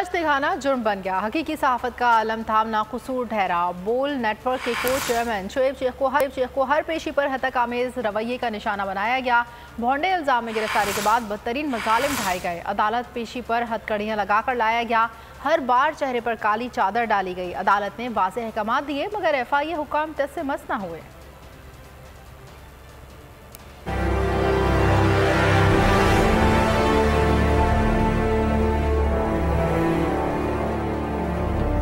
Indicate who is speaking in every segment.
Speaker 1: राजतिखाना जुर्म बन गया। हकीकी सहाफत का आलम थामना कसूर ठहरा। बोल नेटवर्क के को चेयरमैन शोएब शेख को हर पेशी पर हतक आमेज रवैये का निशाना बनाया गया। भोंडे इल्जाम में गिरफ्तारी के बाद बदतरीन मजालिम ढाए गए। अदालत पेशी पर हथकड़ियाँ लगाकर लाया गया। हर बार चेहरे पर काली चादर डाली गई। अदालत ने वाज़ेह अहकाम दिए मगर FIA हुकाम टस से मस न हुए।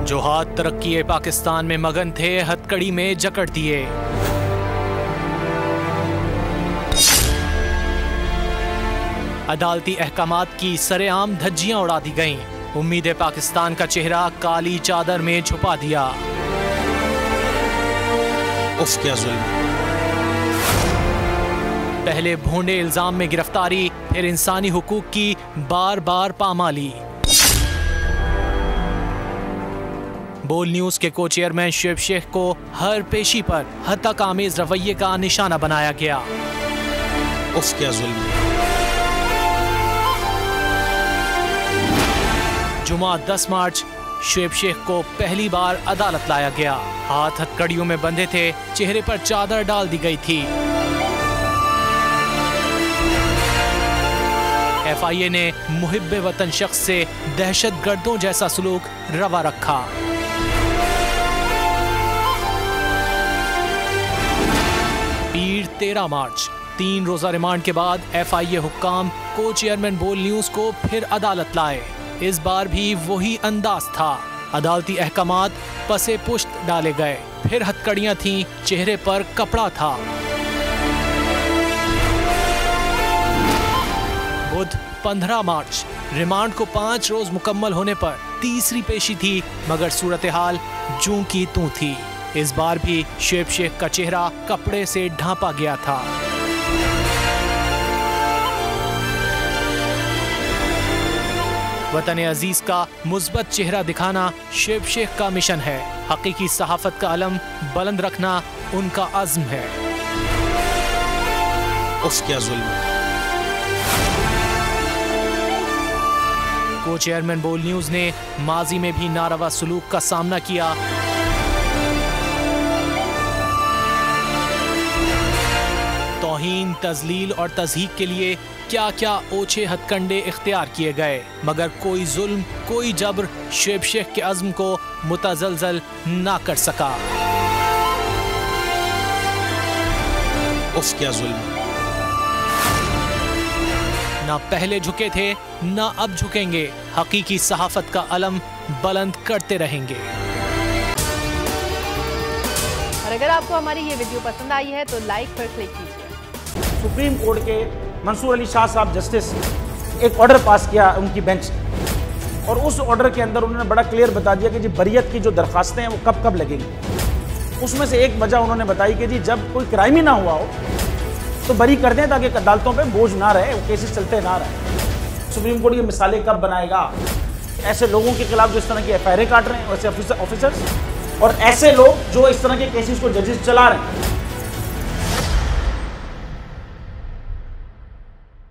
Speaker 2: जो हाथ तरक्की पाकिस्तान में मगन थे हथकड़ी में जकड़ दिए। अदालती अहकामात की सरेआम धज्जियां उड़ा दी गईं। उम्मीद पाकिस्तान का चेहरा काली चादर में छुपा दिया।
Speaker 3: उफ क्या जुल्म।
Speaker 2: पहले भोंडे इल्जाम में गिरफ्तारी, फिर इंसानी हुकूक की बार बार पामाली। बोल न्यूज के को चेयरमैन शोएब शेख को हर पेशी पर हतक आमेज रवैये का निशाना बनाया गया।
Speaker 3: उफ क्या जुल्म।
Speaker 2: जुमा 10 मार्च शोएब शेख को पहली बार अदालत लाया गया। हाथ हथकड़ियों में बंधे थे, चेहरे पर चादर डाल दी गई थी। FIA ने मुहिब्बे वतन शख्स से दहशतगर्दों जैसा सलूक रवा रखा। पीर 13 मार्च 3 रोजा रिमांड के बाद FIA हुक्काम को चेयरमैन बोल न्यूज को फिर अदालत लाए। इस बार भी वही अंदाज था। अदालती अहकामात पसे पुश्त डाले गए, फिर हथकड़ियां थीं, चेहरे पर कपड़ा था। बुध 15 मार्च रिमांड को 5 रोज मुकम्मल होने पर तीसरी पेशी थी मगर सूरत हाल जूं की तूं थी। इस बार भी शोएब शेख का चेहरा कपड़े से ढांपा गया था। वतन अजीज का मुस्बत चेहरा दिखाना शोएब शेख का मिशन है। हकीकी सहाफत का अलम बुलंद रखना उनका अज़्म है।
Speaker 3: उफ क्या जुल्म।
Speaker 2: को चेयरमैन बोल न्यूज ने माजी में भी नारवा सलूक का सामना किया। तौहीन, तजलील और तज़हीक के लिए क्या क्या ओछे हथकंडे इख्तियार किए गए मगर कोई जुल्म, कोई जबर शोएब शेख के अज़्म को मुतज़लज़ल ना कर सका।
Speaker 3: उफ क्या जुल्म।
Speaker 2: ना पहले झुके थे ना अब झुकेंगे। हकीकी सहाफत का अलम बुलंद करते रहेंगे।
Speaker 1: और अगर आपको हमारी ये वीडियो पसंद आई है तो लाइक पर क्लिक कीजिए।
Speaker 4: सुप्रीम कोर्ट के मंसूर अली शाह साहब जस्टिस एक ऑर्डर पास किया उनकी बेंच ने, और उस ऑर्डर के अंदर उन्होंने बड़ा क्लियर बता दिया कि जी बरियत की जो दरखास्तें हैं वो कब कब लगेंगी। उसमें से एक वजह उन्होंने बताई कि जी जब कोई क्राइम ही ना हुआ हो तो बरी कर दें ताकि अदालतों पे बोझ ना रहे, वो केसेस चलते ना रहे। सुप्रीम कोर्ट ये मिसालें कब बनाएगा? ऐसे लोगों के खिलाफ जो इस तरह की FIR काट रहे हैं, वैसे ऑफिसर्स और ऐसे लोग जो इस तरह के केसेस को जजेस चला रहे हैं।